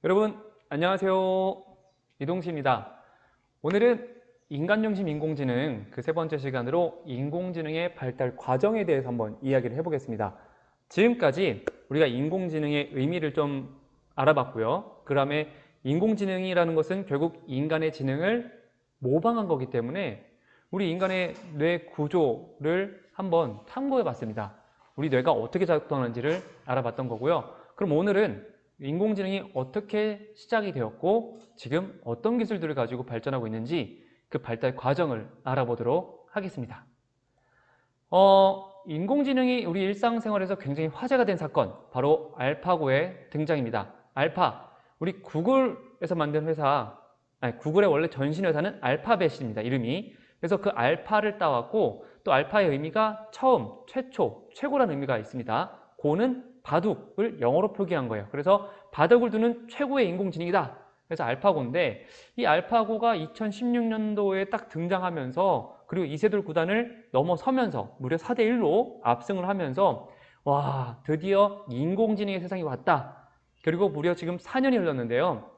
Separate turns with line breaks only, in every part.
여러분 안녕하세요. 이동식입니다. 오늘은 인간중심 인공지능 그 세 번째 시간으로 인공지능의 발달 과정에 대해서 한번 이야기를 해보겠습니다. 지금까지 우리가 인공지능의 의미를 좀 알아봤고요. 그 다음에 인공지능이라는 것은 결국 인간의 지능을 모방한 거기 때문에 우리 인간의 뇌 구조를 한번 탐구해 봤습니다. 우리 뇌가 어떻게 작동하는지를 알아봤던 거고요. 그럼 오늘은 인공지능이 어떻게 시작이 되었고 지금 어떤 기술들을 가지고 발전하고 있는지 그 발달 과정을 알아보도록 하겠습니다. 인공지능이 우리 일상생활에서 굉장히 화제가 된 사건, 바로 알파고의 등장입니다. 알파, 우리 구글에서 만든 회사, 구글의 원래 전신 회사는 알파벳입니다. 이름이. 그래서 그 알파를 따왔고 또 알파의 의미가 처음, 최초, 최고라는 의미가 있습니다. 고는 바둑을 영어로 표기한 거예요. 그래서 바둑을 두는 최고의 인공지능이다. 그래서 알파고인데 이 알파고가 2016년도에 딱 등장하면서 그리고 이세돌 구단을 넘어서면서 무려 4대1로 압승을 하면서 와, 드디어 인공지능의 세상이 왔다. 그리고 무려 지금 4년이 흘렀는데요.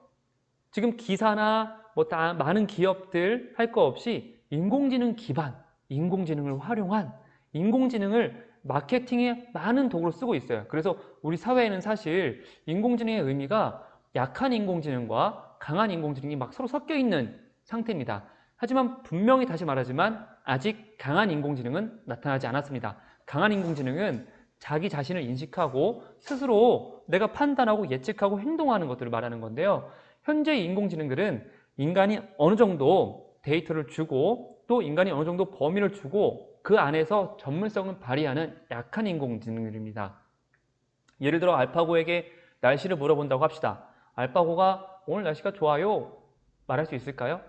지금 기사나 뭐 다 많은 기업들 할 거 없이 인공지능 기반, 인공지능을 활용한 인공지능을 마케팅에 많은 도구로 쓰고 있어요. 그래서 우리 사회에는 사실 인공지능의 의미가 약한 인공지능과 강한 인공지능이 막 서로 섞여 있는 상태입니다. 하지만 분명히 다시 말하지만 아직 강한 인공지능은 나타나지 않았습니다. 강한 인공지능은 자기 자신을 인식하고 스스로 내가 판단하고 예측하고 행동하는 것들을 말하는 건데요. 현재의 인공지능들은 인간이 어느 정도 데이터를 주고 또 인간이 어느 정도 범위를 주고 그 안에서 전문성을 발휘하는 약한 인공지능들입니다. 예를 들어 알파고에게 날씨를 물어본다고 합시다. 알파고가 오늘 날씨가 좋아요 말할 수 있을까요?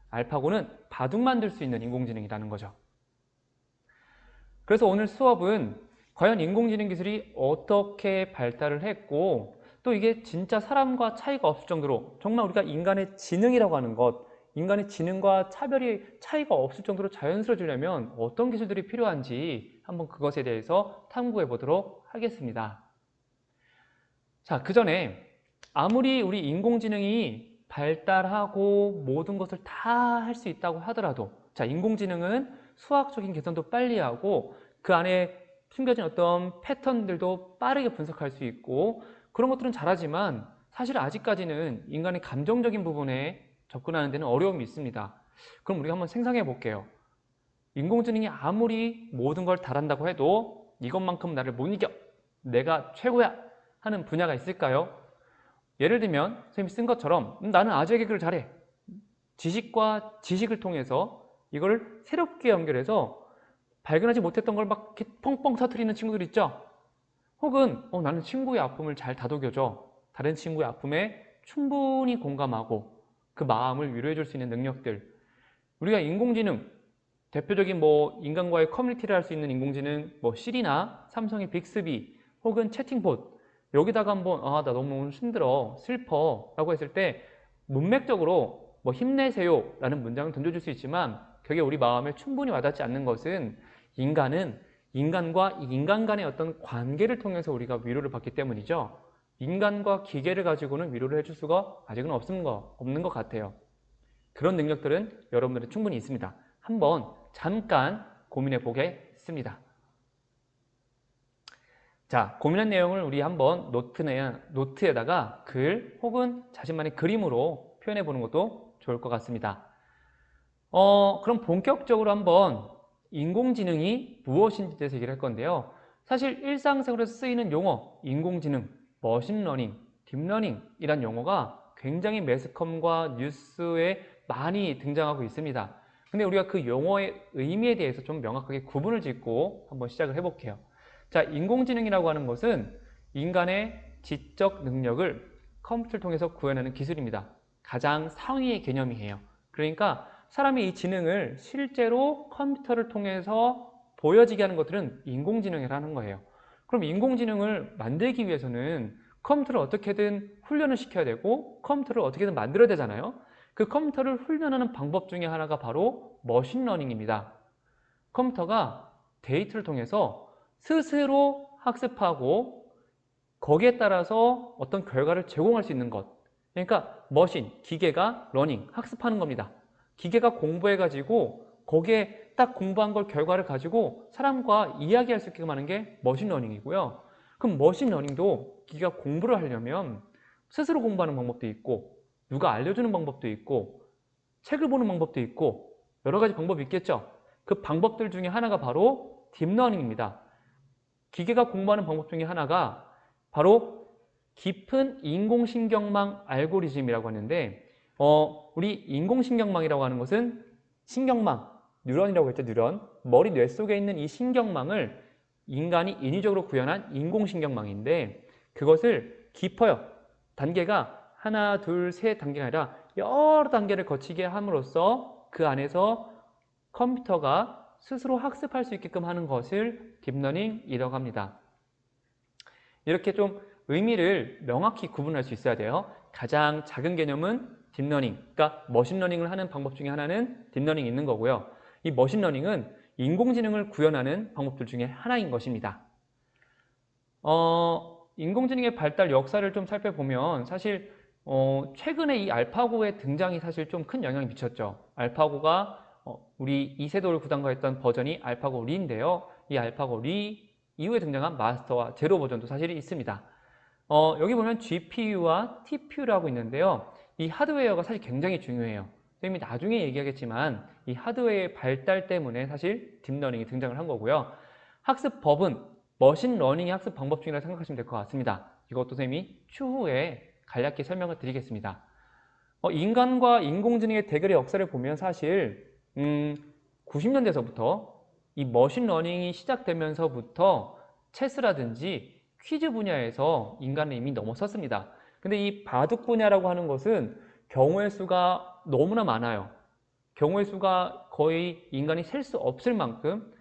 알파고는 바둑 만들 수 있는 인공지능이라는 거죠. 그래서 오늘 수업은 과연 인공지능 기술이 어떻게 발달을 했고 또 이게 진짜 사람과 차이가 없을 정도로 정말 우리가 인간의 지능이라고 하는 것, 인간의 지능과 차이가 없을 정도로 자연스러워지려면 어떤 기술들이 필요한지 한번 그것에 대해서 탐구해 보도록 하겠습니다. 자, 그 전에 아무리 우리 인공지능이 발달하고 모든 것을 다 할 수 있다고 하더라도 자, 인공지능은 수학적인 계산도 빨리 하고 그 안에 숨겨진 어떤 패턴들도 빠르게 분석할 수 있고 그런 것들은 잘하지만 사실 아직까지는 인간의 감정적인 부분에 접근하는 데는 어려움이 있습니다. 그럼 우리가 한번 생각해 볼게요. 인공지능이 아무리 모든 걸 잘한다고 해도 이것만큼 나를 못 이겨, 내가 최고야 하는 분야가 있을까요? 예를 들면 선생님이 쓴 것처럼 나는 아재 개그를 잘해. 지식과 지식을 통해서 이걸 새롭게 연결해서 발견하지 못했던 걸 막 펑펑 터뜨리는 친구들 있죠? 혹은 나는 친구의 아픔을 잘 다독여줘. 다른 친구의 아픔에 충분히 공감하고 그 마음을 위로해 줄 수 있는 능력들. 우리가 인공지능, 대표적인 뭐 인간과의 커뮤니티를 할 수 있는 인공지능 뭐 시리나 삼성의 빅스비 혹은 채팅봇 여기다가 한번 나 너무 오늘 힘들어 슬퍼 라고 했을 때 문맥적으로 뭐 힘내세요 라는 문장을 던져줄 수 있지만 그게 우리 마음에 충분히 와닿지 않는 것은 인간은 인간과 인간 간의 어떤 관계를 통해서 우리가 위로를 받기 때문이죠. 인간과 기계를 가지고는 위로를 해줄 수가 아직은 없는 것 같아요. 그런 능력들은 여러분들은 충분히 있습니다. 한번 잠깐 고민해 보겠습니다. 자, 고민한 내용을 우리 한번 노트에다가 글 혹은 자신만의 그림으로 표현해 보는 것도 좋을 것 같습니다. 그럼 본격적으로 한번 인공지능이 무엇인지 대해서 얘기를 할 건데요. 사실 일상생활에서 쓰이는 용어, 인공지능, 머신러닝, 딥러닝이란 용어가 굉장히 매스컴과 뉴스에 많이 등장하고 있습니다. 근데 우리가 그 용어의 의미에 대해서 좀 명확하게 구분을 짓고 한번 시작을 해볼게요. 자, 인공지능이라고 하는 것은 인간의 지적 능력을 컴퓨터를 통해서 구현하는 기술입니다. 가장 상위의 개념이에요. 그러니까 사람이 이 지능을 실제로 컴퓨터를 통해서 보여지게 하는 것들은 인공지능이라는 거예요. 그럼 인공지능을 만들기 위해서는 컴퓨터를 어떻게든 훈련을 시켜야 되고 컴퓨터를 어떻게든 만들어야 되잖아요. 그 컴퓨터를 훈련하는 방법 중에 하나가 바로 머신러닝입니다. 컴퓨터가 데이터를 통해서 스스로 학습하고 거기에 따라서 어떤 결과를 제공할 수 있는 것, 그러니까 머신, 기계가 러닝, 학습하는 겁니다. 기계가 공부해가지고 거기에 딱 공부한 걸 결과를 가지고 사람과 이야기할 수 있게끔 하는 게 머신러닝이고요. 그럼 머신러닝도 기계가 공부를 하려면 스스로 공부하는 방법도 있고 누가 알려주는 방법도 있고 책을 보는 방법도 있고 여러 가지 방법이 있겠죠. 그 방법들 중에 하나가 바로 딥러닝입니다. 기계가 공부하는 방법 중에 하나가 바로 깊은 인공신경망 알고리즘이라고 하는데 우리 인공신경망이라고 하는 것은 신경망, 뉴런이라고 했죠. 뉴런. 머리 뇌 속에 있는 이 신경망을 인간이 인위적으로 구현한 인공신경망인데 그것을 깊어요. 단계가 하나, 둘, 세 단계가 아니라 여러 단계를 거치게 함으로써 그 안에서 컴퓨터가 스스로 학습할 수 있게끔 하는 것을 딥러닝이라고 합니다. 이렇게 좀 의미를 명확히 구분할 수 있어야 돼요. 가장 작은 개념은 딥러닝, 그러니까 머신러닝을 하는 방법 중에 하나는 딥러닝이 있는 거고요. 이 머신러닝은 인공지능을 구현하는 방법들 중에 하나인 것입니다. 인공지능의 발달 역사를 좀 살펴보면 사실 최근에 이 알파고의 등장이 사실 좀 큰 영향을 미쳤죠. 알파고가 우리 이세돌 구단과했던 버전이 알파고 리인데요. 이 알파고 리 이후에 등장한 마스터와 제로 버전도 사실 있습니다. 여기 보면 GPU와 TPU라고 있는데요. 이 하드웨어가 사실 굉장히 중요해요. 선생님이 나중에 얘기하겠지만 이 하드웨어의 발달 때문에 사실 딥러닝이 등장을 한 거고요. 학습법은 머신러닝의 학습 방법 중이라고 생각하시면 될 것 같습니다. 이것도 선생님이 추후에 간략히 설명을 드리겠습니다. 인간과 인공지능의 대결의 역사를 보면 사실 90년대서부터 이 머신러닝이 시작되면서부터 체스라든지 퀴즈 분야에서 인간은 이미 넘어섰습니다. 근데 이 바둑 분야라고 하는 것은 경우의 수가 너무나 많아요. 경우의 수가 거의 인간이 셀 수 없을 만큼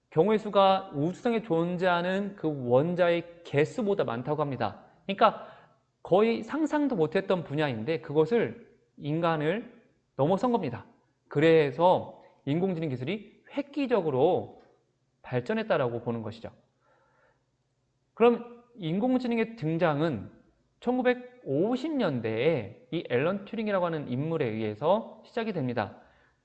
경우의 수가 우주성에 존재하는 그 원자의 개수보다 많다고 합니다. 그러니까 거의 상상도 못했던 분야인데 그것을 인간을 넘어선 겁니다. 그래서 인공지능 기술이 획기적으로 발전했다라고 보는 것이죠. 그럼 인공지능의 등장은 1950년대에 이 앨런 튜링이라고 하는 인물에 의해서 시작이 됩니다.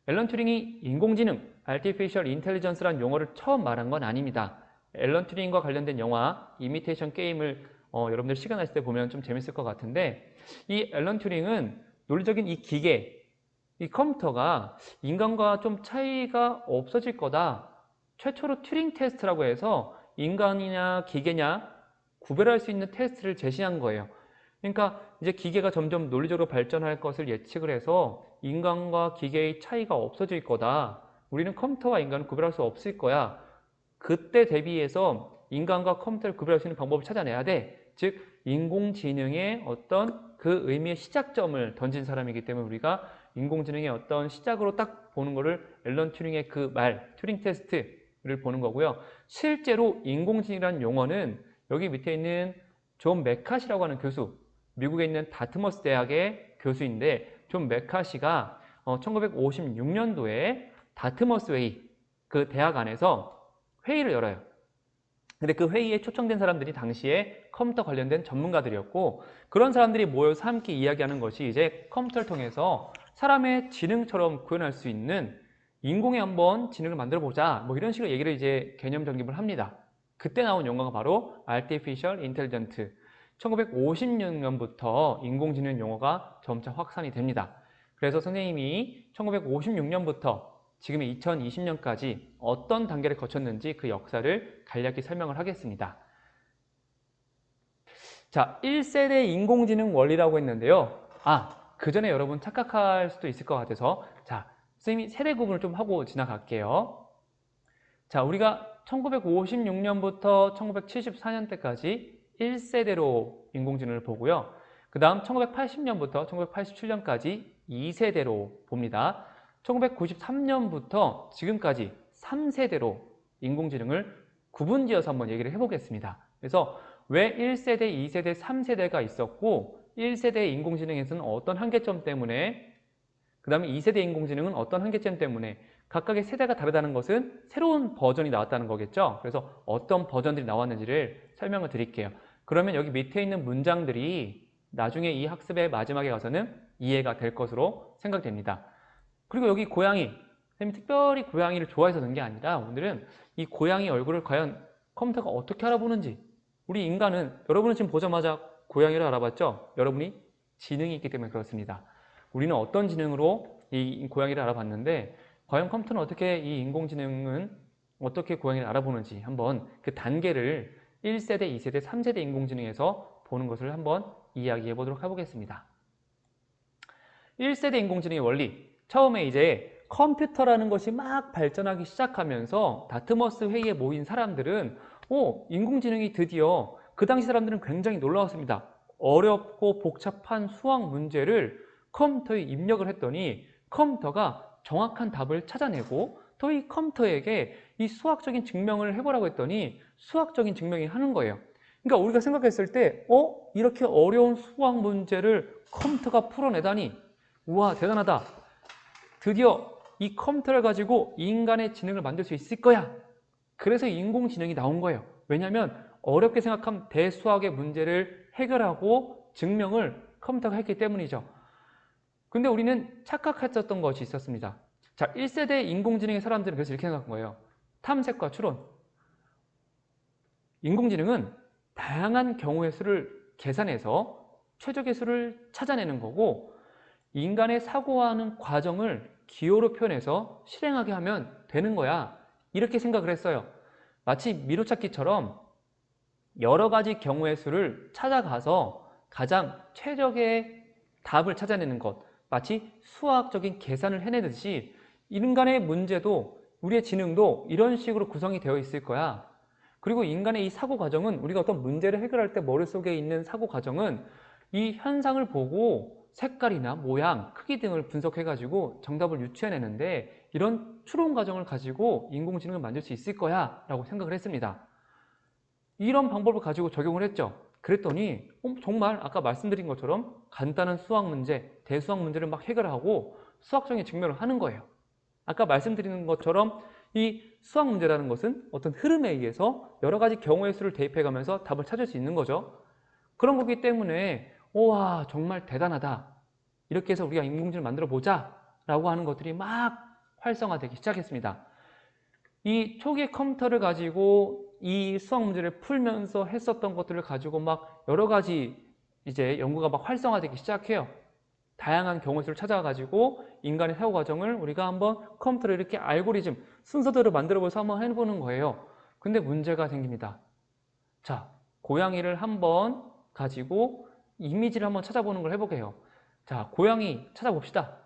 앨런 튜링이 인공지능, Artificial Intelligence라는 용어를 처음 말한 건 아닙니다. 앨런 튜링과 관련된 영화 이미테이션 게임을 여러분들 시간 나실 때 보면 좀 재밌을 것 같은데 이 앨런 튜링은 논리적인 이 기계, 이 컴퓨터가 인간과 좀 차이가 없어질 거다. 최초로 튜링 테스트라고 해서 인간이냐 기계냐 구별할 수 있는 테스트를 제시한 거예요. 그러니까 이제 기계가 점점 논리적으로 발전할 것을 예측을 해서 인간과 기계의 차이가 없어질 거다. 우리는 컴퓨터와 인간을 구별할 수 없을 거야. 그때 대비해서 인간과 컴퓨터를 구별할 수 있는 방법을 찾아내야 돼. 즉 인공지능의 어떤 그 의미의 시작점을 던진 사람이기 때문에 우리가 인공지능의 어떤 시작으로 딱 보는 거를 앨런 튜링의 그 말, 튜링 테스트를 보는 거고요. 실제로 인공지능이라는 용어는 여기 밑에 있는 존 메카시라고 하는 교수, 미국에 있는 다트머스 대학의 교수인데 존 메카시가 1956년도에 다트머스 회의, 그 대학 안에서 회의를 열어요. 근데 그 회의에 초청된 사람들이 당시에 컴퓨터 관련된 전문가들이었고 그런 사람들이 모여서 함께 이야기하는 것이 이제 컴퓨터를 통해서 사람의 지능처럼 구현할 수 있는 인공의 한번 지능을 만들어 보자 뭐 이런 식으로 얘기를 이제 개념 정립을 합니다. 그때 나온 용어가 바로 Artificial Intelligence. 1956년부터 인공지능 용어가 점차 확산이 됩니다. 그래서 선생님이 1956년부터 지금의 2020년까지 어떤 단계를 거쳤는지 그 역사를 간략히 설명을 하겠습니다. 자, 1세대 인공지능 원리라고 했는데요. 그 전에 여러분 착각할 수도 있을 것 같아서 자, 선생님이 세대 구분을 좀 하고 지나갈게요. 자, 우리가 1956년부터 1974년대까지 1세대로 인공지능을 보고요. 그 다음 1980년부터 1987년까지 2세대로 봅니다. 1993년부터 지금까지 3세대로 인공지능을 구분지어서 한번 얘기를 해보겠습니다. 그래서 왜 1세대, 2세대, 3세대가 있었고 1세대 인공지능에서는 어떤 한계점 때문에 그 다음에 2세대 인공지능은 어떤 한계점 때문에 각각의 세대가 다르다는 것은 새로운 버전이 나왔다는 거겠죠. 그래서 어떤 버전들이 나왔는지를 설명을 드릴게요. 그러면 여기 밑에 있는 문장들이 나중에 이 학습의 마지막에 가서는 이해가 될 것으로 생각됩니다. 그리고 여기 고양이, 선생님이 특별히 고양이를 좋아해서 그런 게 아니라 오늘은 이 고양이 얼굴을 과연 컴퓨터가 어떻게 알아보는지, 우리 인간은, 여러분은 지금 보자마자 고양이를 알아봤죠? 여러분이 지능이 있기 때문에 그렇습니다. 우리는 어떤 지능으로 이 고양이를 알아봤는데 과연 컴퓨터는 어떻게, 이 인공지능은 어떻게 고양이를 알아보는지 한번 그 단계를 1세대, 2세대, 3세대 인공지능에서 보는 것을 한번 이야기해 보도록 해보겠습니다. 1세대 인공지능의 원리, 처음에 이제 컴퓨터라는 것이 막 발전하기 시작하면서 다트머스 회의에 모인 사람들은 인공지능이 드디어, 그 당시 사람들은 굉장히 놀라웠습니다. 어렵고 복잡한 수학 문제를 컴퓨터에 입력을 했더니 컴퓨터가 정확한 답을 찾아내고, 또 이 컴퓨터에게 이 수학적인 증명을 해보라고 했더니 수학적인 증명이 하는 거예요. 그러니까 우리가 생각했을 때 이렇게 어려운 수학 문제를 컴퓨터가 풀어내다니, 우와 대단하다, 드디어 이 컴퓨터를 가지고 인간의 지능을 만들 수 있을 거야. 그래서 인공지능이 나온 거예요. 왜냐하면 어렵게 생각한 대수학의 문제를 해결하고 증명을 컴퓨터가 했기 때문이죠. 근데 우리는 착각했었던 것이 있었습니다. 자, 1세대 인공지능의 사람들은 그래서 이렇게 생각한 거예요. 탐색과 추론. 인공지능은 다양한 경우의 수를 계산해서 최적의 수를 찾아내는 거고, 인간의 사고하는 과정을 기호로 표현해서 실행하게 하면 되는 거야. 이렇게 생각을 했어요. 마치 미로찾기처럼 여러 가지 경우의 수를 찾아가서 가장 최적의 답을 찾아내는 것, 마치 수학적인 계산을 해내듯이 인간의 문제도, 우리의 지능도 이런 식으로 구성이 되어 있을 거야. 그리고 인간의 이 사고 과정은, 우리가 어떤 문제를 해결할 때 머릿속에 있는 사고 과정은 이 현상을 보고 색깔이나 모양, 크기 등을 분석해가지고 정답을 유추해내는데, 이런 추론 과정을 가지고 인공지능을 만들 수 있을 거야 라고 생각을 했습니다. 이런 방법을 가지고 적용을 했죠. 그랬더니 정말 아까 말씀드린 것처럼 간단한 수학 문제, 대수학 문제를 막 해결하고 수학적인 증명을 하는 거예요. 아까 말씀드리는 것처럼 이 수학 문제라는 것은 어떤 흐름에 의해서 여러 가지 경우의 수를 대입해가면서 답을 찾을 수 있는 거죠. 그런 거기 때문에 우와 정말 대단하다, 이렇게 해서 우리가 인공지능을 만들어 보자 라고 하는 것들이 막 활성화되기 시작했습니다. 이 초기 컴퓨터를 가지고 이 수학 문제를 풀면서 했었던 것들을 가지고 막 여러 가지 이제 연구가 막 활성화되기 시작해요. 다양한 경우의 수를 찾아가지고 인간의 사고 과정을 우리가 한번 컴퓨터로 이렇게 알고리즘 순서대로 만들어서 한번 해보는 거예요. 근데 문제가 생깁니다. 자, 고양이를 한번 가지고 이미지를 한번 찾아보는 걸 해볼게요. 자, 고양이 찾아봅시다.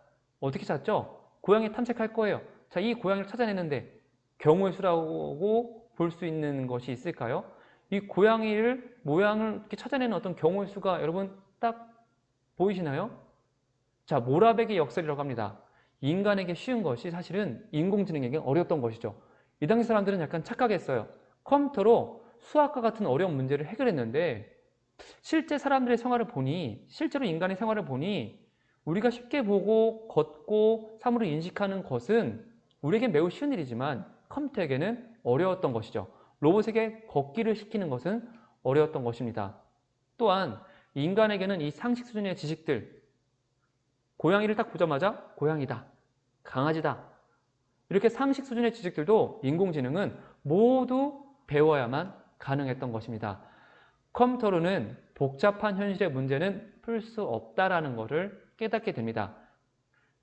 어떻게 찾죠? 고양이 탐색할 거예요. 자, 이 고양이를 찾아내는데 경우의 수라고 볼 수 있는 것이 있을까요? 이 고양이를 모양을 이렇게 찾아내는 어떤 경우의 수가 여러분 딱 보이시나요? 자, 모라베기 역설이라고 합니다. 인간에게 쉬운 것이 사실은 인공지능에게 어려웠던 것이죠. 이 당시 사람들은 약간 착각했어요. 컴퓨터로 수학과 같은 어려운 문제를 해결했는데 실제 사람들의 생활을 보니, 실제로 인간의 생활을 보니 우리가 쉽게 보고 걷고 사물을 인식하는 것은 우리에게 매우 쉬운 일이지만 컴퓨터에게는 어려웠던 것이죠. 로봇에게 걷기를 시키는 것은 어려웠던 것입니다. 또한 인간에게는 이 상식 수준의 지식들, 고양이를 딱 보자마자 고양이다, 강아지다, 이렇게 상식 수준의 지식들도 인공지능은 모두 배워야만 가능했던 것입니다. 컴퓨터로는 복잡한 현실의 문제는 풀 수 없다라는 것을 깨닫게 됩니다.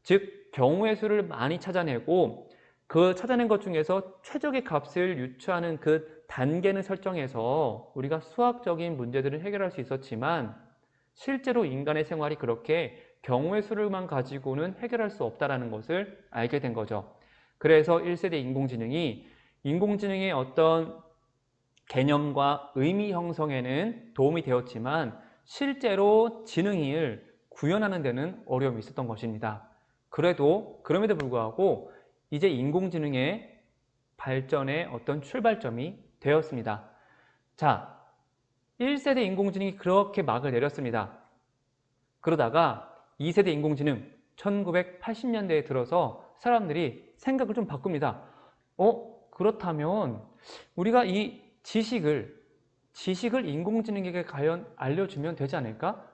즉, 경우의 수를 많이 찾아내고 그 찾아낸 것 중에서 최적의 값을 유추하는 그 단계는 설정해서 우리가 수학적인 문제들을 해결할 수 있었지만 실제로 인간의 생활이 그렇게 경우의 수를만 가지고는 해결할 수 없다는 것을 알게 된 거죠. 그래서 1세대 인공지능이 인공지능의 어떤 개념과 의미 형성에는 도움이 되었지만 실제로 지능을 구현하는 데는 어려움이 있었던 것입니다. 그럼에도 불구하고 이제 인공지능의 발전의 어떤 출발점이 되었습니다. 자, 1세대 인공지능이 그렇게 막을 내렸습니다. 그러다가 2세대 인공지능 1980년대에 들어서 사람들이 생각을 좀 바꿉니다. 그렇다면 우리가 이 지식을 인공지능에게 과연 알려주면 되지 않을까?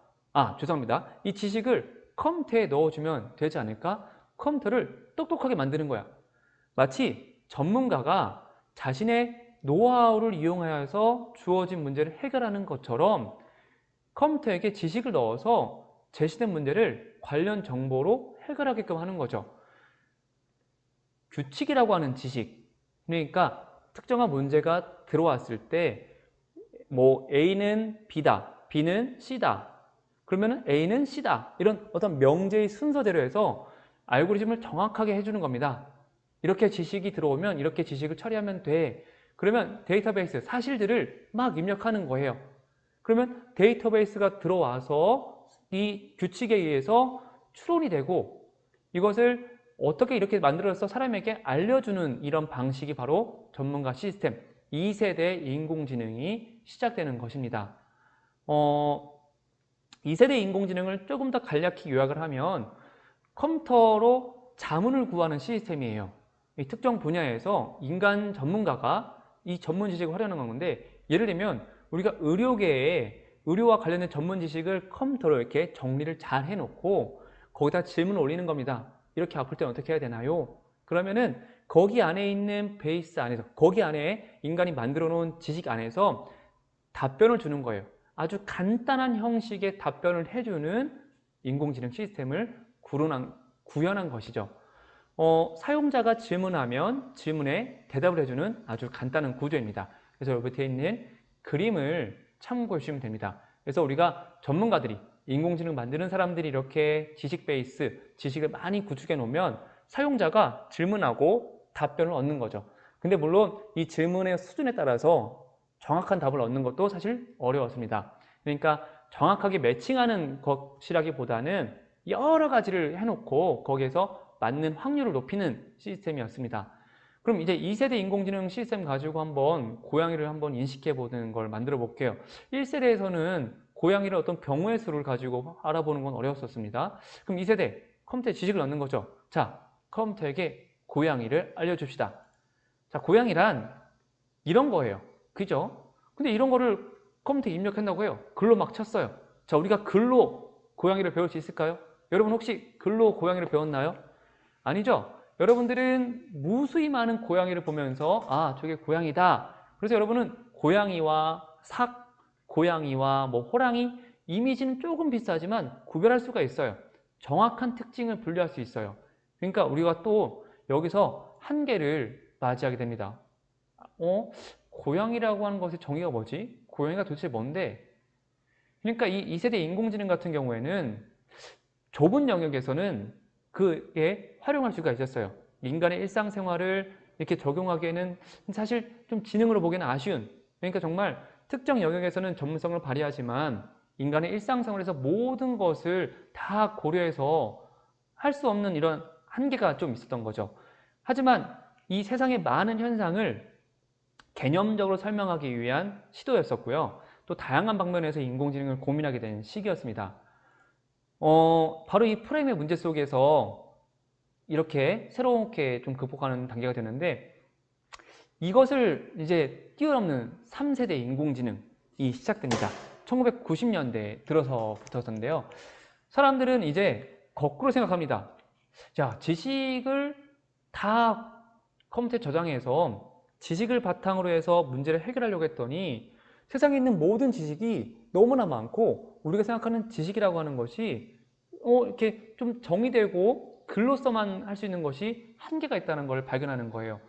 죄송합니다. 이 지식을 컴퓨터에 넣어주면 되지 않을까? 컴퓨터를 똑똑하게 만드는 거야. 마치 전문가가 자신의 노하우를 이용하여서 주어진 문제를 해결하는 것처럼 컴퓨터에게 지식을 넣어서 제시된 문제를 관련 정보로 해결하게끔 하는 거죠. 규칙이라고 하는 지식, 그러니까 특정한 문제가 들어왔을 때 뭐 A는 B다, B는 C다, 그러면 A는 C다, 이런 어떤 명제의 순서대로 해서 알고리즘을 정확하게 해주는 겁니다. 이렇게 지식이 들어오면 이렇게 지식을 처리하면 돼. 그러면 데이터베이스 사실들을 막 입력하는 거예요. 그러면 데이터베이스가 들어와서 이 규칙에 의해서 추론이 되고 이것을 어떻게 이렇게 만들어서 사람에게 알려주는 이런 방식이 바로 전문가 시스템 2세대 인공지능이 시작되는 것입니다. 2세대 인공지능을 조금 더 간략히 요약을 하면 컴퓨터로 자문을 구하는 시스템이에요. 이 특정 분야에서 인간 전문가가 이 전문 지식을 활용하는 건데, 예를 들면 우리가 의료계에 의료와 관련된 전문 지식을 컴퓨터로 이렇게 정리를 잘 해놓고 거기다 질문을 올리는 겁니다. 이렇게 아플 때는 어떻게 해야 되나요? 그러면은 거기 안에 있는 베이스 안에서, 거기 안에 인간이 만들어 놓은 지식 안에서 답변을 주는 거예요. 아주 간단한 형식의 답변을 해주는 인공지능 시스템을 구현한 것이죠. 사용자가 질문하면 질문에 대답을 해주는 아주 간단한 구조입니다. 그래서 여기 밑에 있는 그림을 참고해 주시면 됩니다. 그래서 우리가 전문가들이, 인공지능 만드는 사람들이 이렇게 지식 베이스, 지식을 많이 구축해 놓으면 사용자가 질문하고 답변을 얻는 거죠. 근데 물론 이 질문의 수준에 따라서 정확한 답을 얻는 것도 사실 어려웠습니다. 그러니까 정확하게 매칭하는 것이라기보다는 여러 가지를 해놓고 거기에서 맞는 확률을 높이는 시스템이었습니다. 그럼 이제 2세대 인공지능 시스템 가지고 한번 고양이를 한번 인식해 보는 걸 만들어 볼게요. 1세대에서는 고양이를 어떤 경우의 수를 가지고 알아보는 건 어려웠었습니다. 그럼 2세대 컴퓨터에 지식을 넣는 거죠. 자, 컴퓨터에게 고양이를 알려줍시다. 자, 고양이란 이런 거예요. 그죠? 근데 이런 거를 컴퓨터에 입력한다고 해요. 글로 막 쳤어요. 자, 우리가 글로 고양이를 배울 수 있을까요? 여러분 혹시 글로 고양이를 배웠나요? 아니죠? 여러분들은 무수히 많은 고양이를 보면서 저게 고양이다. 그래서 여러분은 고양이와 삭, 고양이와 뭐 호랑이 이미지는 조금 비슷하지만 구별할 수가 있어요. 정확한 특징을 분류할 수 있어요. 그러니까 우리가 또 여기서 한계를 맞이하게 됩니다. 고양이라고 하는 것의 정의가 뭐지? 고양이가 도대체 뭔데? 그러니까 이 2세대 인공지능 같은 경우에는 좁은 영역에서는 그게 활용할 수가 있었어요. 인간의 일상생활을 이렇게 적용하기에는 사실 좀 지능으로 보기에는 아쉬운, 그러니까 정말 특정 영역에서는 전문성을 발휘하지만 인간의 일상생활에서 모든 것을 다 고려해서 할 수 없는 이런 한계가 좀 있었던 거죠. 하지만 이 세상의 많은 현상을 개념적으로 설명하기 위한 시도였었고요. 또 다양한 방면에서 인공지능을 고민하게 된 시기였습니다. 바로 이 프레임의 문제 속에서 이렇게 새롭게 좀 극복하는 단계가 되는데, 이것을 이제 뛰어넘는 3세대 인공지능이 시작됩니다. 1990년대 들어서 붙었는데요. 사람들은 이제 거꾸로 생각합니다. 자, 지식을 다 컴퓨터에 저장해서 지식을 바탕으로 해서 문제를 해결하려고 했더니 세상에 있는 모든 지식이 너무나 많고 우리가 생각하는 지식이라고 하는 것이 이렇게 좀 정의되고 글로서만 할 수 있는 것이 한계가 있다는 걸 발견하는 거예요.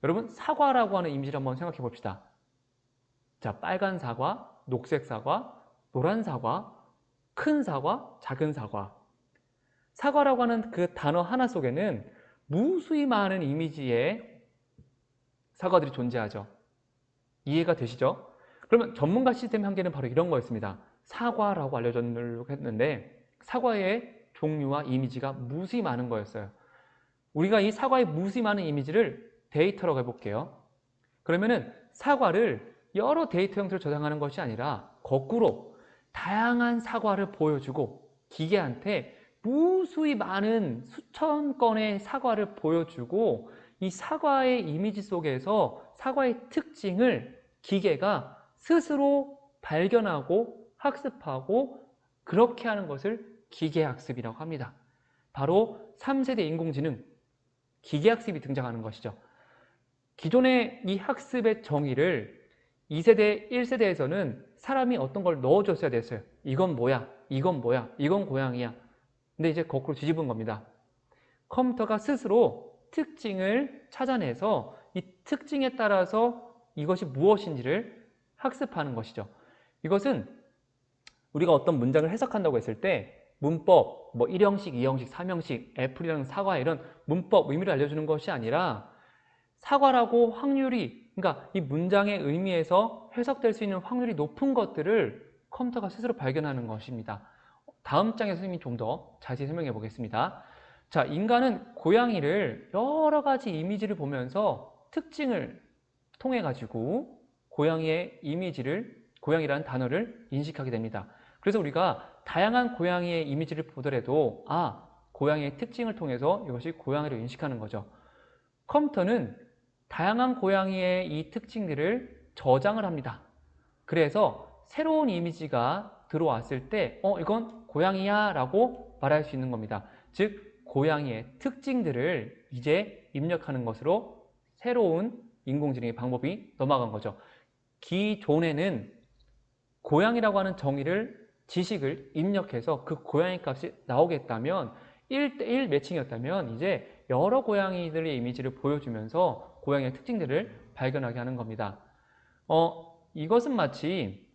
여러분, 사과라고 하는 이미지를 한번 생각해 봅시다. 자, 빨간 사과, 녹색 사과, 노란 사과, 큰 사과, 작은 사과. 사과라고 하는 그 단어 하나 속에는 무수히 많은 이미지의 사과들이 존재하죠. 이해가 되시죠? 그러면 전문가 시스템의 한계는 바로 이런 거였습니다. 사과라고 알려졌는데 사과의 종류와 이미지가 무수히 많은 거였어요. 우리가 이 사과의 무수히 많은 이미지를 데이터라고 해볼게요. 그러면은 사과를 여러 데이터 형태로 저장하는 것이 아니라 거꾸로 다양한 사과를 보여주고 기계한테 무수히 많은 수천 건의 사과를 보여주고 이 사과의 이미지 속에서 사과의 특징을 기계가 스스로 발견하고 학습하고 그렇게 하는 것을 기계학습이라고 합니다. 바로 3세대 인공지능, 기계학습이 등장하는 것이죠. 기존의 이 학습의 정의를 2세대, 1세대에서는 사람이 어떤 걸 넣어줬어야 됐어요. 이건 뭐야? 이건 뭐야? 이건 고양이야. 근데 이제 거꾸로 뒤집은 겁니다. 컴퓨터가 스스로 특징을 찾아내서 이 특징에 따라서 이것이 무엇인지를 학습하는 것이죠. 이것은 우리가 어떤 문장을 해석한다고 했을 때 문법, 뭐 1형식, 2형식, 3형식, 애플이라는 사과 이런 문법 의미를 알려주는 것이 아니라 사과라고 확률이, 그러니까 이 문장의 의미에서 해석될 수 있는 확률이 높은 것들을 컴퓨터가 스스로 발견하는 것입니다. 다음 장에 선생님이 좀 더 자세히 설명해 보겠습니다. 자, 인간은 고양이를 여러 가지 이미지를 보면서 특징을 통해 가지고 고양이의 이미지를, 고양이라는 단어를 인식하게 됩니다. 그래서 우리가 다양한 고양이의 이미지를 보더라도 고양이의 특징을 통해서 이것이 고양이로 인식하는 거죠. 컴퓨터는 다양한 고양이의 이 특징들을 저장을 합니다. 그래서 새로운 이미지가 들어왔을 때 이건 고양이야 라고 말할 수 있는 겁니다. 즉 고양이의 특징들을 이제 입력하는 것으로 새로운 인공지능의 방법이 넘어간 거죠. 기존에는 고양이라고 하는 정의를, 지식을 입력해서 그 고양이 값이 나오겠다면 1대1 매칭이었다면 이제 여러 고양이들의 이미지를 보여주면서 고양이의 특징들을 발견하게 하는 겁니다. 이것은 마치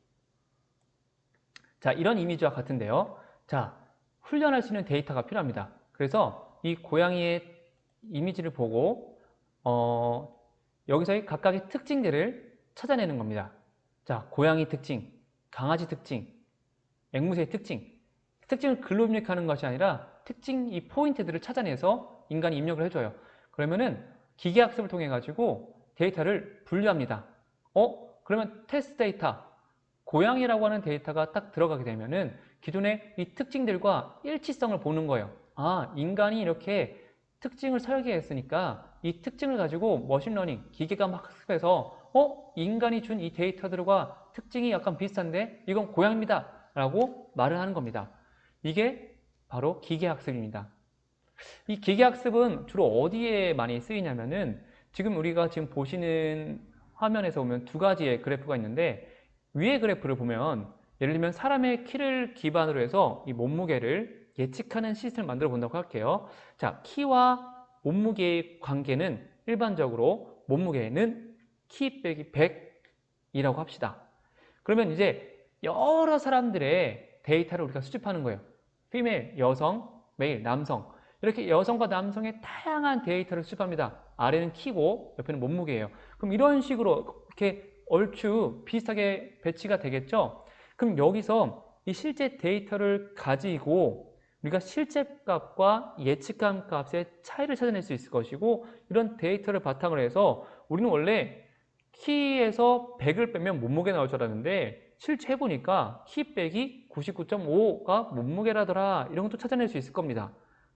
자, 이런 이미지와 같은데요. 자, 훈련할 수 있는 데이터가 필요합니다. 그래서 이 고양이의 이미지를 보고 여기서의 각각의 특징들을 찾아내는 겁니다. 자, 고양이 특징, 강아지 특징, 앵무새의 특징을 글로 입력하는 것이 아니라 특징 이 포인트들을 찾아내서 인간이 입력을 해줘요. 그러면은 기계학습을 통해 가지고 데이터를 분류합니다. 그러면 테스트 데이터, 고양이라고 하는 데이터가 딱 들어가게 되면은 기존의 이 특징들과 일치성을 보는 거예요. 인간이 이렇게 특징을 설계했으니까 이 특징을 가지고 머신러닝, 기계가 막 학습해서 인간이 준 이 데이터들과 특징이 약간 비슷한데 이건 고양이입니다 라고 말을 하는 겁니다. 이게 바로 기계학습입니다. 이 기계학습은 주로 어디에 많이 쓰이냐면은 지금 우리가 지금 보시는 화면에서 보면 두 가지의 그래프가 있는데 위의 그래프를 보면 예를 들면 사람의 키를 기반으로 해서 이 몸무게를 예측하는 시스템을 만들어 본다고 할게요. 자, 키와 몸무게의 관계는 일반적으로 몸무게는 키 빼기 100이라고 합시다. 그러면 이제 여러 사람들의 데이터를 우리가 수집하는 거예요. 피메일, 여성, 메일, 남성 이렇게 여성과 남성의 다양한 데이터를 수집합니다. 아래는 키고 옆에는 몸무게예요. 그럼 이런 식으로 이렇게 얼추 비슷하게 배치가 되겠죠? 그럼 여기서 이 실제 데이터를 가지고 우리가 실제 값과 예측한 값의 차이를 찾아낼 수 있을 것이고 이런 데이터를 바탕으로 해서 우리는 원래 키에서 100을 빼면 몸무게 나올 줄 알았는데 실제 해보니까 키 빼기 99.5가 몸무게라더라 이런 것도 찾아낼 수 있을 겁니다.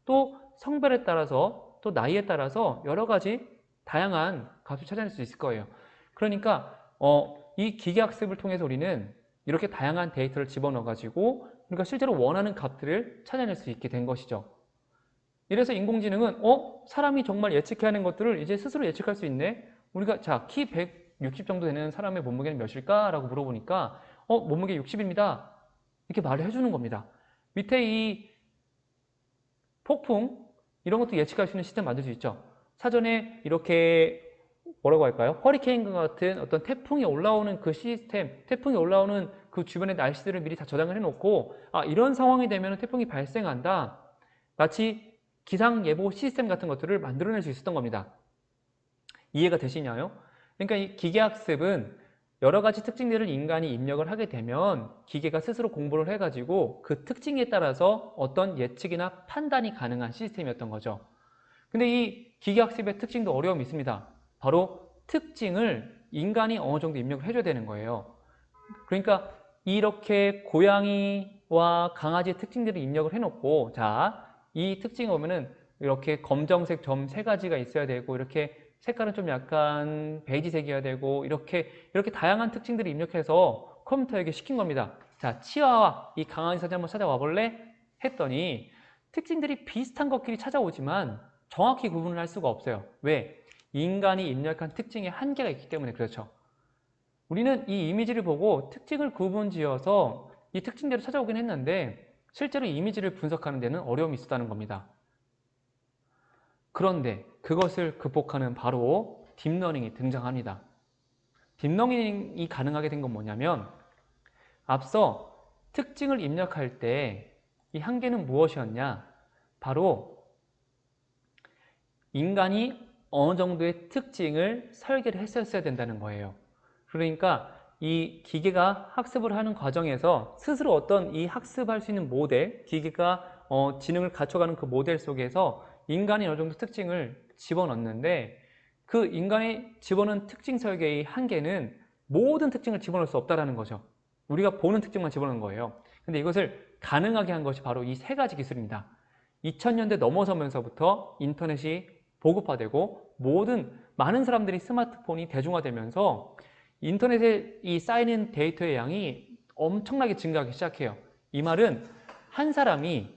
또 성별에 따라서 또 나이에 따라서 여러 가지 다양한 값을 찾아낼 수 있을 거예요. 그러니까 이 기계학습을 통해서 우리는 이렇게 다양한 데이터를 집어넣어 가지고 우리가 실제로 원하는 값들을 찾아낼 수 있게 된 것이죠. 이래서 인공지능은 사람이 정말 예측해야 하는 것들을 이제 스스로 예측할 수 있네. 우리가 자, 키 160 정도 되는 사람의 몸무게는 몇일까? 라고 물어보니까 몸무게 60입니다. 이렇게 말을 해주는 겁니다. 밑에 이 폭풍 이런 것도 예측할 수 있는 시스템 만들 수 있죠. 사전에 이렇게 뭐라고 할까요? 허리케인과 같은 어떤 태풍이 올라오는 그 시스템, 태풍이 올라오는 그 주변의 날씨들을 미리 다 저장을 해놓고 이런 상황이 되면 태풍이 발생한다. 마치 기상예보 시스템 같은 것들을 만들어낼 수 있었던 겁니다. 이해가 되시나요? 그러니까 이 기계학습은 여러 가지 특징들을 인간이 입력을 하게 되면 기계가 스스로 공부를 해가지고 그 특징에 따라서 어떤 예측이나 판단이 가능한 시스템이었던 거죠. 근데 이 기계학습의 특징도 어려움이 있습니다. 바로 특징을 인간이 어느 정도 입력을 해줘야 되는 거예요. 그러니까 이렇게 고양이와 강아지의 특징들을 입력을 해놓고 자, 이 특징을 보면은 이렇게 검정색 점 3가지가 있어야 되고 이렇게 색깔은 좀 약간 베이지색이어야 되고 이렇게 다양한 특징들을 입력해서 컴퓨터에게 시킨 겁니다. 자, 치와와 이 강아지 사진 한번 찾아와 볼래? 했더니 특징들이 비슷한 것끼리 찾아오지만 정확히 구분을 할 수가 없어요. 왜? 인간이 입력한 특징에 한계가 있기 때문에 그렇죠. 우리는 이 이미지를 보고 특징을 구분지어서 이 특징대로 찾아오긴 했는데 실제로 이미지를 분석하는 데는 어려움이 있었다는 겁니다. 그런데 그것을 극복하는 바로 딥러닝이 등장합니다. 딥러닝이 가능하게 된 건 뭐냐면 앞서 특징을 입력할 때 이 한계는 무엇이었냐? 바로 인간이 어느 정도의 특징을 설계를 했었어야 된다는 거예요. 그러니까 이 기계가 학습을 하는 과정에서 스스로 어떤 이 학습할 수 있는 모델, 기계가 지능을 갖춰가는 그 모델 속에서 인간이 어느 정도 특징을 집어넣는데 그 인간이 집어넣은 특징 설계의 한계는 모든 특징을 집어넣을 수 없다는 거죠. 우리가 보는 특징만 집어넣는 거예요. 근데 이것을 가능하게 한 것이 바로 이 세 가지 기술입니다. 2000년대 넘어서면서부터 인터넷이 보급화되고 많은 사람들이 스마트폰이 대중화되면서 인터넷에 이 쌓이는 데이터의 양이 엄청나게 증가하기 시작해요. 이 말은 한 사람이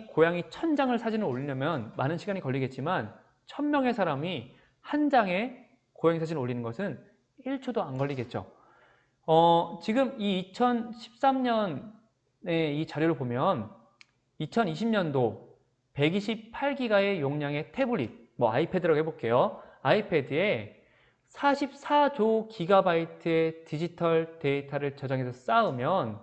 고양이 1000장을 사진을 올리려면 많은 시간이 걸리겠지만 1000명의 사람이 한 장의 고양이 사진을 올리는 것은 1초도 안 걸리겠죠. 지금 이 2013년의 이 자료를 보면 2020년도 128기가의 용량의 태블릿, 아이패드라고 해볼게요. 아이패드에 44조 기가바이트의 디지털 데이터를 저장해서 쌓으면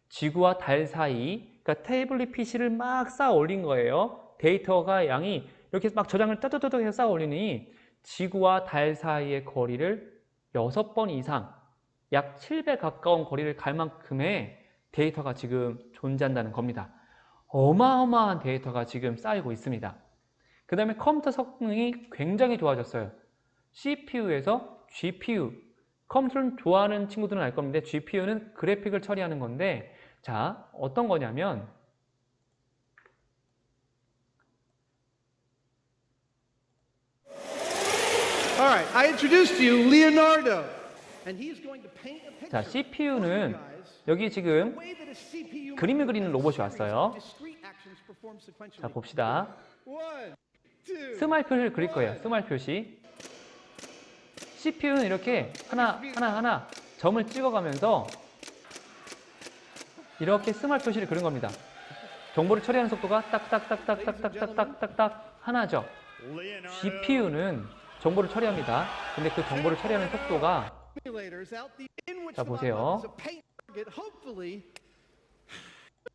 지구와 달 사이, 그러니까 태블릿 PC를 막 쌓아 올린 거예요. 데이터가 양이 이렇게 막 저장을 따뜻하게 해서 쌓아 올리니 지구와 달 사이의 거리를 6번 이상, 약 7배 가까운 거리를 갈 만큼의 데이터가 지금 존재한다는 겁니다. 어마어마한 데이터가 지금 쌓이고 있습니다. 그 다음에 컴퓨터 성능이 굉장히 좋아졌어요. CPU에서 GPU, 컴퓨터를 좋아하는 친구들은 알 겁니다. GPU는 그래픽을 처리하는 건데, 자, 어떤 거냐면
Alright, I introduced to you Leonardo. And he's going to paint a picture.
자, CPU는 여기 지금 그림을 그리는 로봇이 왔어요. 자, 봅시다. 스마일 표시를 그릴 거예요. 스마일 표시. CPU는 이렇게 하나 점을 찍어가면서 이렇게 스마일 표시를 그린 겁니다. 정보를 처리하는 속도가 딱딱딱딱딱딱딱딱딱 하나죠. GPU는 정보를 처리합니다. 근데 그 정보를 처리하는 속도가 자, 보세요.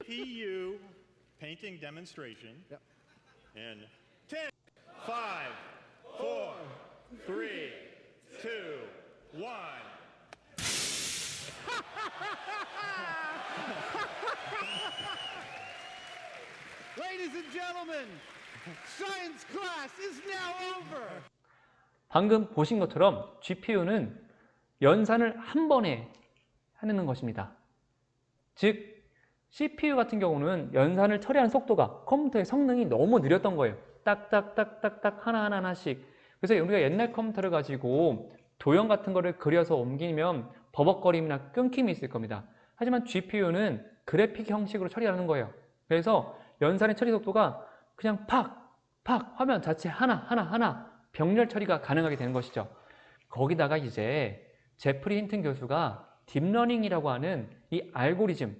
PU painting demonstration in 10, 5, 4, 3, 2, 1.
Ladies and gentlemen, science class is now over.
방금 보신 것처럼 GPU는 연산을 한 번에 하는 것입니다. 즉 CPU 같은 경우는 연산을 처리하는 속도가 컴퓨터의 성능이 너무 느렸던 거예요. 딱딱딱딱딱 하나씩. 그래서 우리가 옛날 컴퓨터를 가지고 도형 같은 거를 그려서 옮기면 버벅거림이나 끊김이 있을 겁니다. 하지만 GPU는 그래픽 형식으로 처리하는 거예요. 그래서 연산의 처리 속도가 그냥 팍 화면 자체 하나 병렬 처리가 가능하게 되는 것이죠. 거기다가 이제 제프리 힌튼 교수가 딥러닝이라고 하는 이 알고리즘,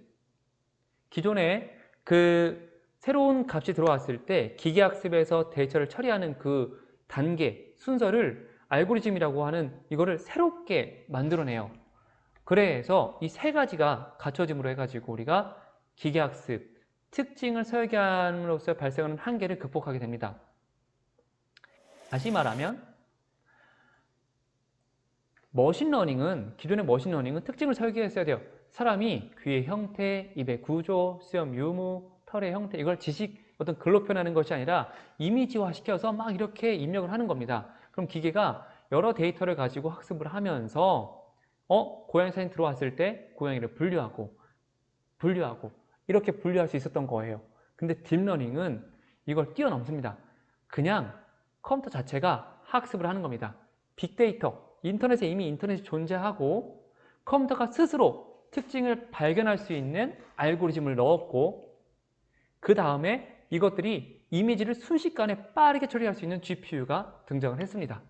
기존에 그 새로운 값이 들어왔을 때 기계학습에서 데이터를 처리하는 그 단계, 순서를 알고리즘이라고 하는 이거를 새롭게 만들어내요. 그래서 이 세 가지가 갖춰짐으로 해가지고 우리가 기계학습, 특징을 설계함으로써 발생하는 한계를 극복하게 됩니다. 다시 말하면 머신러닝은, 기존의 머신러닝은 특징을 설계했어야 돼요. 사람이 귀의 형태, 입의 구조, 수염 유무, 털의 형태, 이걸 어떤 글로 표현하는 것이 아니라 이미지화 시켜서 막 이렇게 입력을 하는 겁니다. 그럼 기계가 여러 데이터를 가지고 학습을 하면서 고양이 사진 들어왔을 때 고양이를 분류하고 이렇게 분류할 수 있었던 거예요. 근데 딥러닝은 이걸 뛰어넘습니다. 그냥 컴퓨터 자체가 학습을 하는 겁니다. 빅데이터, 인터넷에 이미 인터넷이 존재하고 컴퓨터가 스스로 특징을 발견할 수 있는 알고리즘을 넣었고, 그 다음에 이것들이 이미지를 순식간에 빠르게 처리할 수 있는 GPU가 등장을 했습니다.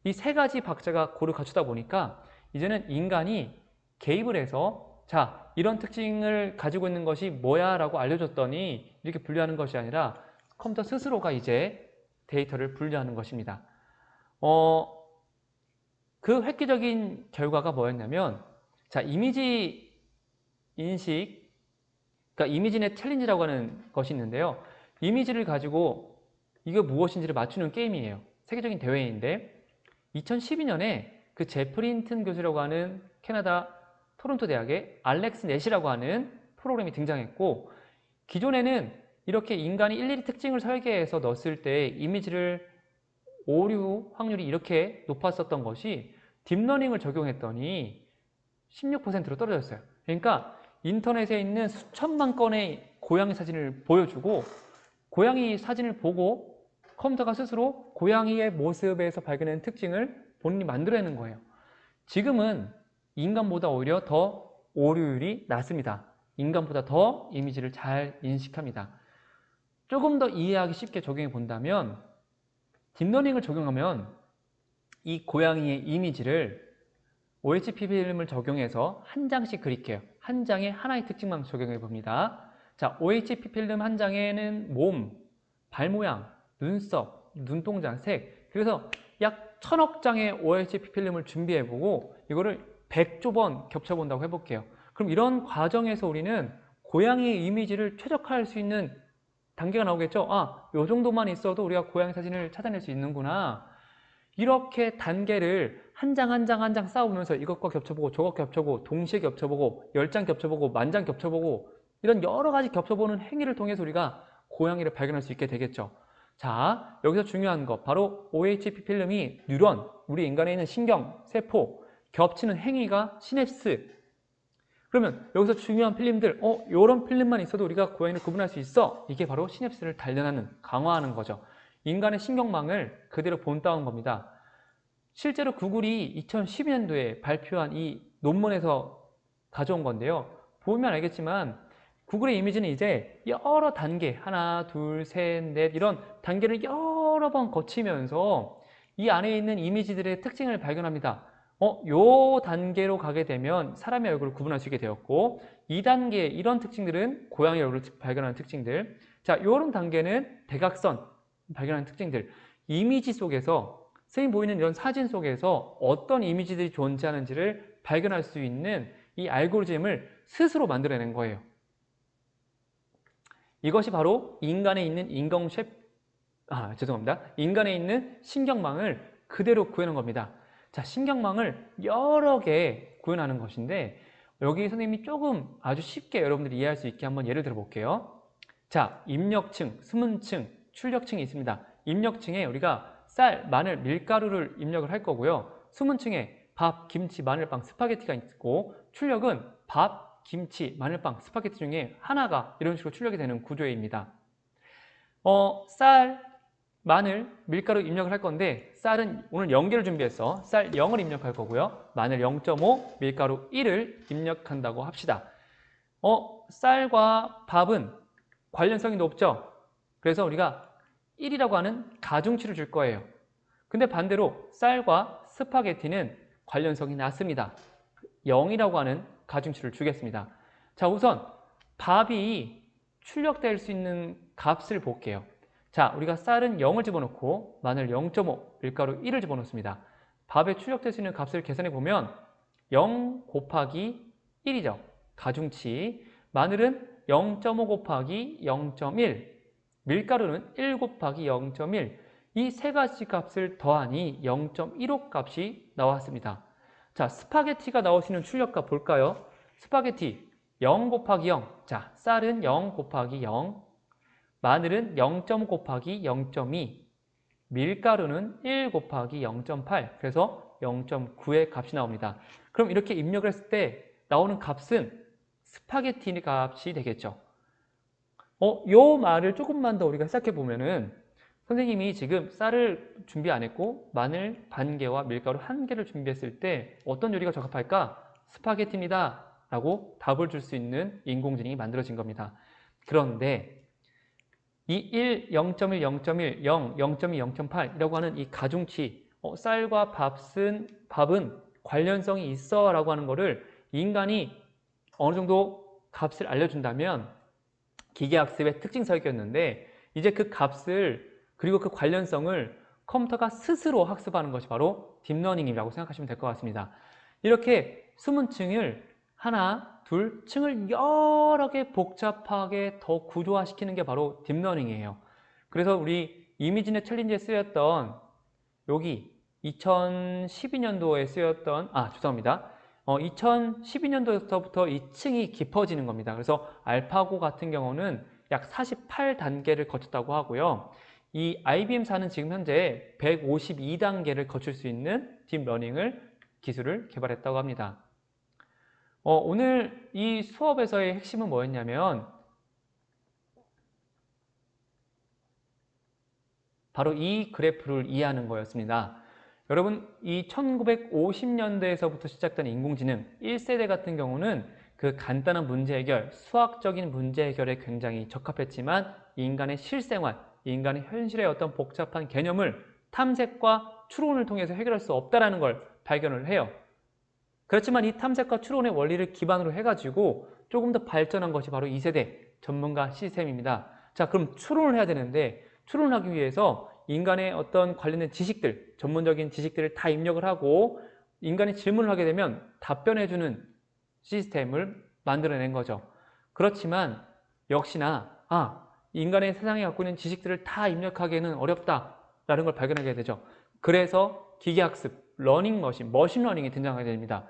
이 세 가지 박자가 고루 갖추다 보니까 이제는 인간이 개입을 해서 자, 이런 특징을 가지고 있는 것이 뭐야 라고 알려줬더니 이렇게 분류하는 것이 아니라 컴퓨터 스스로가 이제 데이터를 분류하는 것입니다. 그 획기적인 결과가 뭐였냐면, 자, 이미지 인식, 그러니까 이미지넷 챌린지라고 하는 것이 있는데요. 이미지를 가지고 이게 무엇인지를 맞추는 게임이에요. 세계적인 대회인데 2012년에 그 제프린튼 교수라고 하는 캐나다 토론토 대학의 알렉스 넷이라고 하는 프로그램이 등장했고, 기존에는 이렇게 인간이 일일이 특징을 설계해서 넣었을 때 이미지를 오류 확률이 이렇게 높았었던 것이 딥러닝을 적용했더니 16%로 떨어졌어요. 그러니까 인터넷에 있는 수천만 건의 고양이 사진을 보여주고 고양이 사진을 보고 컴퓨터가 스스로 고양이의 모습에서 발견한 특징을 본인이 만들어내는 거예요. 지금은 인간보다 오히려 더 오류율이 낮습니다. 인간보다 더 이미지를 잘 인식합니다. 조금 더 이해하기 쉽게 적용해 본다면 딥러닝을 적용하면 이 고양이의 이미지를 OHP 필름을 적용해서 한 장씩 그릴게요. 한 장에 하나의 특징만 적용해 봅니다. 자, OHP 필름 한 장에는 몸, 발 모양, 눈썹, 눈동자, 색, 그래서 약 1000억 장의 OHP 필름을 준비해보고 이거를 100조 번 겹쳐본다고 해볼게요. 그럼 이런 과정에서 우리는 고양이의 이미지를 최적화할 수 있는 단계가 나오겠죠. 아, 요 정도만 있어도 우리가 고양이 사진을 찾아낼 수 있는구나. 이렇게 단계를 한 장 한 장 한 장 쌓아보면서 이것과 겹쳐보고 저것 겹쳐보고 동시에 겹쳐보고 10장 겹쳐보고 만장 겹쳐보고 이런 여러 가지 겹쳐보는 행위를 통해서 우리가 고양이를 발견할 수 있게 되겠죠. 자, 여기서 중요한 것 바로 OHP 필름이 뉴런, 우리 인간에 있는 신경, 세포 겹치는 행위가 시냅스. 그러면 여기서 중요한 필름들, 이런 필름만 있어도 우리가 고양이를 구분할 수 있어. 이게 바로 시냅스를 단련하는, 강화하는 거죠. 인간의 신경망을 그대로 본따온 겁니다. 실제로 구글이 2012년도에 발표한 이 논문에서 가져온 건데요. 보면 알겠지만 구글의 이미지는 이제 여러 단계, 하나, 둘, 셋, 넷 이런 단계를 여러 번 거치면서 이 안에 있는 이미지들의 특징을 발견합니다. 요 단계로 가게 되면 사람의 얼굴을 구분할 수 있게 되었고 2단계 이런 특징들은 고양이 얼굴을 발견하는 특징들. 자, 요런 단계는 대각선 발견하는 특징들. 이미지 속에서 선생님 보이는 이런 사진 속에서 어떤 이미지들이 존재하는지를 발견할 수 있는 이 알고리즘을 스스로 만들어낸 거예요. 이것이 바로 인간에 있는 인간에 있는 신경망을 그대로 구현한 겁니다. 자, 신경망을 여러 개 구현하는 것인데 여기 선생님이 조금 아주 쉽게 여러분들이 이해할 수 있게 한번 예를 들어 볼게요. 자, 입력층, 수문층, 출력층이 있습니다. 입력층에 우리가 쌀, 마늘, 밀가루를 입력을 할 거고요. 수문층에 밥, 김치, 마늘빵, 스파게티가 있고 출력은 밥, 김치, 마늘빵, 스파게티 중에 하나가 이런 식으로 출력이 되는 구조입니다. 쌀, 마늘, 밀가루 입력을 할 건데 쌀은 오늘 0개를 준비했어. 쌀 0을 입력할 거고요. 마늘 0.5, 밀가루 1을 입력한다고 합시다. 쌀과 밥은 관련성이 높죠? 그래서 우리가 1이라고 하는 가중치를 줄 거예요. 근데 반대로 쌀과 스파게티는 관련성이 낮습니다. 0이라고 하는 가중치를 주겠습니다. 자, 우선 밥이 출력될 수 있는 값을 볼게요. 자, 우리가 쌀은 0을 집어넣고 마늘 0.5, 밀가루 1을 집어넣습니다. 밥에 출력될 수 있는 값을 계산해 보면 0 곱하기 1이죠. 가중치. 마늘은 0.5 곱하기 0.1, 밀가루는 1 곱하기 0.1, 이 세 가지 값을 더하니 0.15 값이 나왔습니다. 자, 스파게티가 나올 수 있는 출력값 볼까요? 스파게티 0 곱하기 0, 자, 쌀은 0 곱하기 0, 마늘은 0.5 곱하기 0.2, 밀가루는 1 곱하기 0.8, 그래서 0.9의 값이 나옵니다. 그럼 이렇게 입력을 했을 때 나오는 값은 스파게티 값이 되겠죠. 요 말을 조금만 더 우리가 시작해 보면은 선생님이 지금 쌀을 준비 안 했고 마늘 반 개와 밀가루 1개를 준비했을 때 어떤 요리가 적합할까? 스파게티입니다. 라고 답을 줄 수 있는 인공지능이 만들어진 겁니다. 그런데 이 1, 0.1, 0.1, 0, 0.2, 0.8이라고 하는 이 가중치, 쌀과 밥은 관련성이 있어 라고 하는 거를 인간이 어느 정도 값을 알려준다면 기계학습의 특징서였는데, 이제 그 값을 그리고 그 관련성을 컴퓨터가 스스로 학습하는 것이 바로 딥러닝이라고 생각하시면 될 것 같습니다. 이렇게 숨은 층을 하나, 둘, 층을 여러 개 복잡하게 더 구조화시키는 게 바로 딥러닝이에요. 그래서 우리 이미지넷 챌린지에 쓰였던 여기 2012년도에 쓰였던 죄송합니다. 2012년도부터 이 층이 깊어지는 겁니다. 그래서 알파고 같은 경우는 약 48단계를 거쳤다고 하고요. 이 IBM사는 지금 현재 152단계를 거칠 수 있는 딥러닝을 기술을 개발했다고 합니다. 오늘 이 수업에서의 핵심은 뭐였냐면 바로 이 그래프를 이해하는 거였습니다. 여러분, 이 1950년대에서부터 시작된 인공지능 1세대 같은 경우는 그 간단한 문제 해결, 수학적인 문제 해결에 굉장히 적합했지만 인간의 실생활, 인간의 현실의 어떤 복잡한 개념을 탐색과 추론을 통해서 해결할 수 없다는 걸 발견을 해요. 그렇지만 이 탐색과 추론의 원리를 기반으로 해가지고 조금 더 발전한 것이 바로 2세대 전문가 시스템입니다. 자, 그럼 추론을 해야 되는데 추론을 하기 위해서 인간의 어떤 관련된 지식들, 전문적인 지식들을 다 입력을 하고 인간이 질문을 하게 되면 답변해주는 시스템을 만들어낸 거죠. 그렇지만 역시나 인간의 세상에 갖고 있는 지식들을 다 입력하기에는 어렵다라는 걸 발견하게 되죠. 그래서 기계학습, 러닝머신, 머신러닝이 등장하게 됩니다.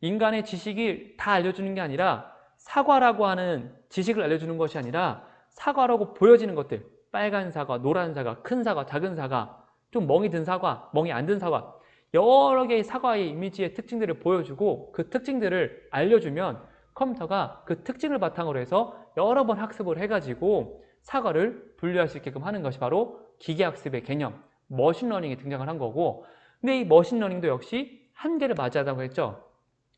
인간의 지식이 다 알려주는 게 아니라 사과라고 하는 지식을 알려주는 것이 아니라 사과라고 보여지는 것들, 빨간 사과, 노란 사과, 큰 사과, 작은 사과, 좀 멍이 든 사과, 멍이 안 든 사과, 여러 개의 사과의 이미지의 특징들을 보여주고 그 특징들을 알려주면 컴퓨터가 그 특징을 바탕으로 해서 여러 번 학습을 해가지고 사과를 분류할 수 있게끔 하는 것이 바로 기계학습의 개념, 머신러닝이 등장을 한 거고, 근데 이 머신러닝도 역시 한계를 맞이하다고 했죠.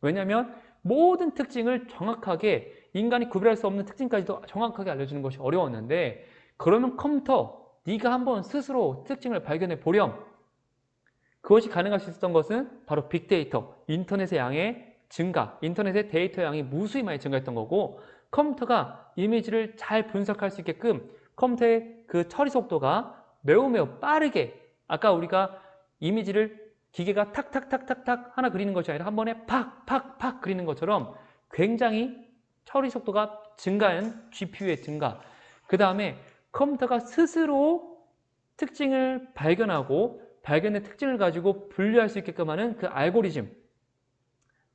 왜냐하면 모든 특징을 정확하게 인간이 구별할 수 없는 특징까지도 정확하게 알려주는 것이 어려웠는데, 그러면 컴퓨터, 네가 한번 스스로 특징을 발견해 보렴. 그것이 가능할 수 있었던 것은 바로 빅데이터, 인터넷의 양의 증가, 인터넷의 데이터 양이 무수히 많이 증가했던 거고, 컴퓨터가 이미지를 잘 분석할 수 있게끔 컴퓨터의 그 처리 속도가 매우 빠르게, 아까 우리가 이미지를 기계가 탁탁탁탁탁 하나 그리는 것이 아니라 한 번에 팍팍팍 그리는 것처럼 굉장히 처리 속도가 증가한 GPU의 증가, 그 다음에 컴퓨터가 스스로 특징을 발견하고 발견된 특징을 가지고 분류할 수 있게끔 하는 그 알고리즘,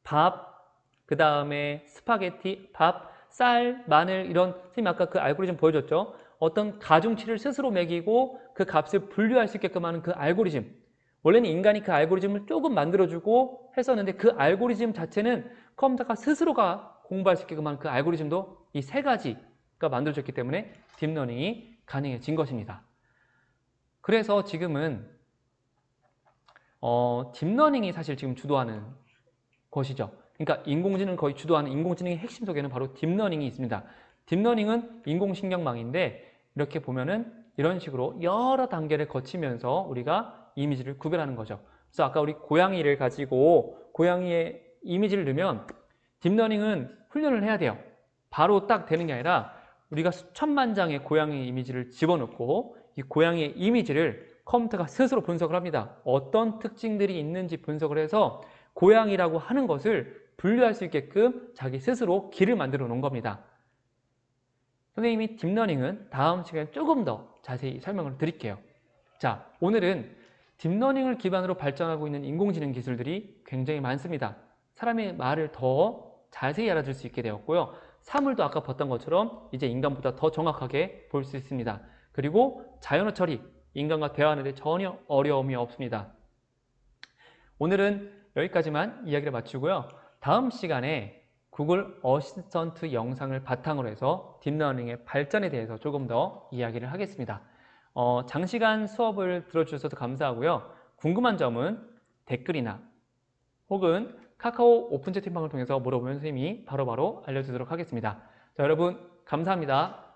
밥, 그 다음에 스파게티, 밥, 쌀, 마늘, 이런, 선생님 아까 그 알고리즘 보여줬죠? 어떤 가중치를 스스로 매기고 그 값을 분류할 수 있게끔 하는 그 알고리즘. 원래는 인간이 그 알고리즘을 조금 만들어주고 했었는데 그 알고리즘 자체는 컴퓨터가 스스로가 공부할 수 있게끔 하는 그 알고리즘도 이 세 가지가 만들어졌기 때문에 딥러닝이 가능해진 것입니다. 그래서 지금은 딥러닝이 사실 지금 주도하는 것이죠. 그러니까 인공지능을 거의 주도하는 인공지능의 핵심 속에는 바로 딥러닝이 있습니다. 딥러닝은 인공신경망인데 이렇게 보면은 이런 식으로 여러 단계를 거치면서 우리가 이미지를 구별하는 거죠. 그래서 아까 우리 고양이를 가지고 고양이의 이미지를 넣으면 딥러닝은 훈련을 해야 돼요. 바로 딱 되는 게 아니라 우리가 수천만 장의 고양이 이미지를 집어넣고 이 고양이의 이미지를 컴퓨터가 스스로 분석을 합니다. 어떤 특징들이 있는지 분석을 해서 고양이라고 하는 것을 분류할 수 있게끔 자기 스스로 길을 만들어 놓은 겁니다. 선생님이 딥러닝은 다음 시간에 조금 더 자세히 설명을 드릴게요. 자, 오늘은 딥러닝을 기반으로 발전하고 있는 인공지능 기술들이 굉장히 많습니다. 사람의 말을 더 자세히 알아줄 수 있게 되었고요. 사물도 아까 봤던 것처럼 이제 인간보다 더 정확하게 볼 수 있습니다. 그리고 자연어 처리, 인간과 대화하는 데 전혀 어려움이 없습니다. 오늘은 여기까지만 이야기를 마치고요. 다음 시간에 구글 어시스턴트 영상을 바탕으로 해서 딥러닝의 발전에 대해서 조금 더 이야기를 하겠습니다. 장시간 수업을 들어주셔서 감사하고요. 궁금한 점은 댓글이나 혹은 카카오 오픈 채팅방을 통해서 물어보면 선생님이 바로바로 알려주도록 하겠습니다. 자, 여러분 감사합니다.